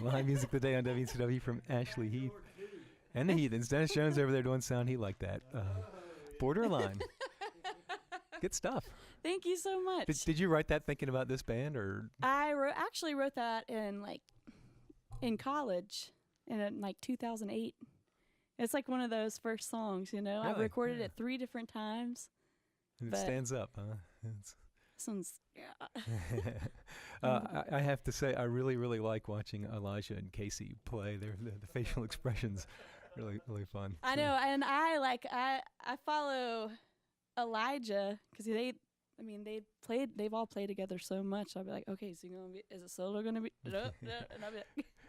Live music today on WCW from Ashley Heath and the Heathens. Dennis Jones over there doing sound. He liked that. Borderline. Good stuff. Thank you so much. Did you write that thinking about this band, or? I actually wrote that in college in 2008. It's like one of those first songs, you know. Really? I recorded it 3 different times. And it stands up, huh? This one's, yeah. I have to say, I really, really like watching Elijah and Casey play. The facial expressions, really, really fun. I know, and I follow Elijah because they've all played together so much. I'll be like, okay, so is it solo gonna be? No, and I'll be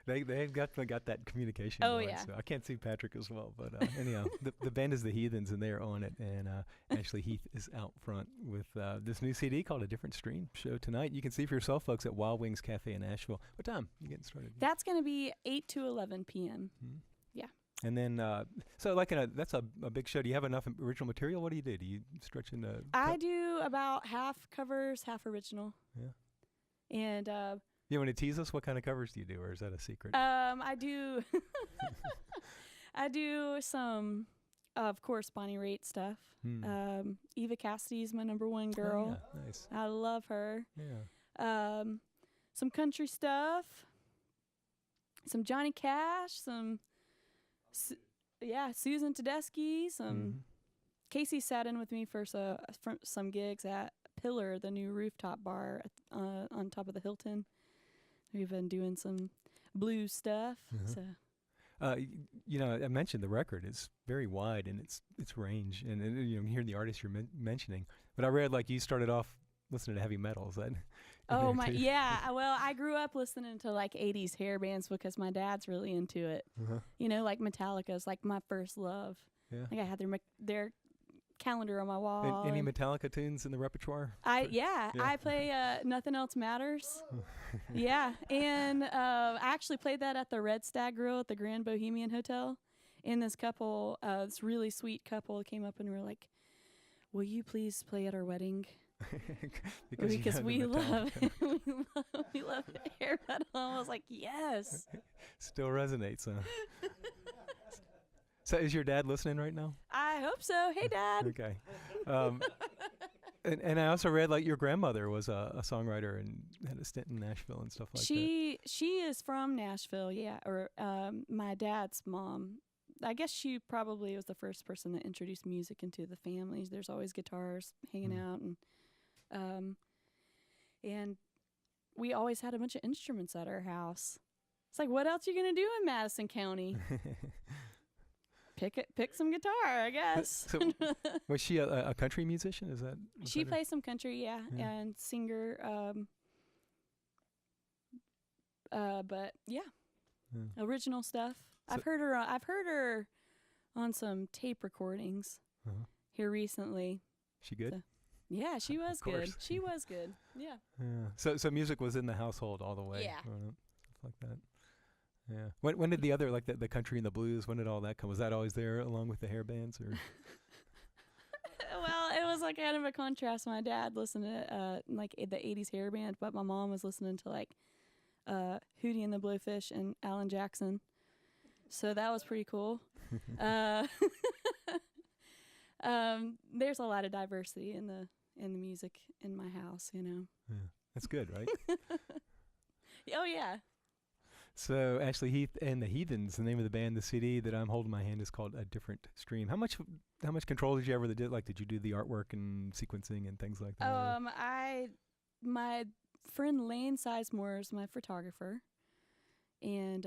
like, they've got that communication. Oh going, yeah. So I can't see Patrick as well, but anyhow, the band is the Heathens, and they're on it. And Ashley Heath is out front with this new CD called A Different Stream. Show tonight. You can see for yourself, folks, at Wild Wings Cafe in Asheville. What time you getting started? That's gonna be 8 to 11 p.m. Mm-hmm. Yeah. And then, so that's a big show. Do you have enough original material? What do? Do you stretch into? I do about half covers, half original. Yeah. And you want to tease us? What kind of covers do you do, or is that a secret? I do. I do some, of course, Bonnie Raitt stuff. Eva Cassidy's my number one girl. Oh, yeah. Nice. I love her. Yeah. Some country stuff. Some Johnny Cash. Susan Tedeschi. Casey sat in with me for some gigs at Pillar, the new rooftop bar on top of the Hilton. We've been doing some blues stuff. So, I mentioned the record is very wide in its range, and you hear the artists you're mentioning. But I read you started off listening to heavy metal. Is that? Oh my, yeah. Well, I grew up listening to 80s hair bands because my dad's really into it. Like Metallica's my first love. Yeah. I had their calendar on my wall. Any Metallica tunes in the repertoire? I play Nothing Else Matters. Yeah, and I actually played that at the Red Stag Grill at the Grand Bohemian Hotel. And this couple, this really sweet couple, came up and were like, "Will you please play at our wedding?" because we love hair metal. I was like, yes. Still resonates, huh? So is your dad listening right now? I hope so. Hey, Dad. Okay. And I also read your grandmother was a songwriter and had a stint in Nashville and stuff like that. She is from Nashville, yeah. Or my dad's mom. I guess she probably was the first person that introduced music into the family. There's always guitars hanging out, and we always had a bunch of instruments at our house. It's like, what else are you gonna do in Madison County? Pick some guitar, I guess. So was she a country musician? She plays some country, yeah, and singer. But yeah, original stuff. So I've heard her on some tape recordings here recently. She good? So, yeah, she was good. She was good. Yeah. Yeah. So music was in the household all the way. Yeah. Stuff like that. Yeah. When did the other the country and the blues? When did all that come? Was that always there along with the hair bands, or? Well, it was kind of a contrast. My dad listened to the '80s hair band, but my mom was listening to Hootie and the Blowfish and Alan Jackson. So that was pretty cool. There's a lot of diversity in the music in my house, Yeah, that's good, right? Oh yeah. So Ashley Heath and the Heathens, the name of the band. The CD that I'm holding in my hand is called A Different Stream. How much control did you ever do? Did you do the artwork and sequencing and things like that? My friend Lane Sizemore is my photographer, and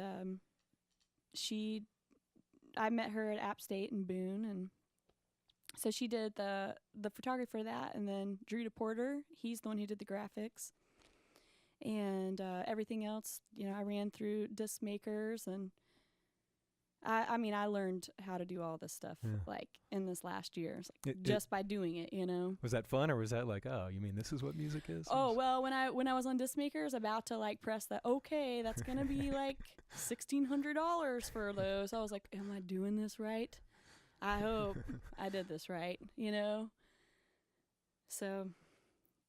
I met her at App State in Boone, and so she did the photography for that, and then Drew DePorter, he's the one who did the graphics. And everything else, I ran through disc makers, and I learned how to do all this stuff in this last year, just by doing it, Was that fun, or was that oh, you mean this is what music is? Oh well, when I was on disc makers, about to press that, okay, that's gonna be $1,600 for those. I was like, am I doing this right? I hope I did this right, So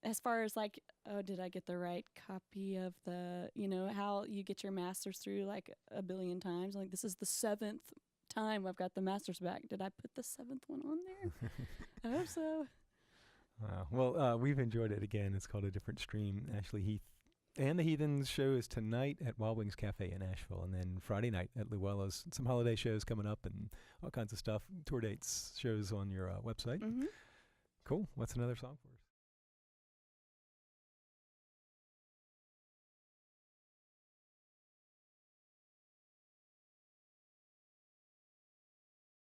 as far as like, oh, did I get the right copy of the, how you get your masters through like a billion times? Like, this is the 7th time I've got the masters back. Did I put the 7th one on there? I hope so. Wow. Well, we've enjoyed it again. It's called A Different Stream. Ashley Heath and the Heathens show is tonight at Wild Wings Cafe in Asheville, and then Friday night at Luella's. Some holiday shows coming up and all kinds of stuff. Tour dates, shows on your website. Mm-hmm. Cool. What's another song for us?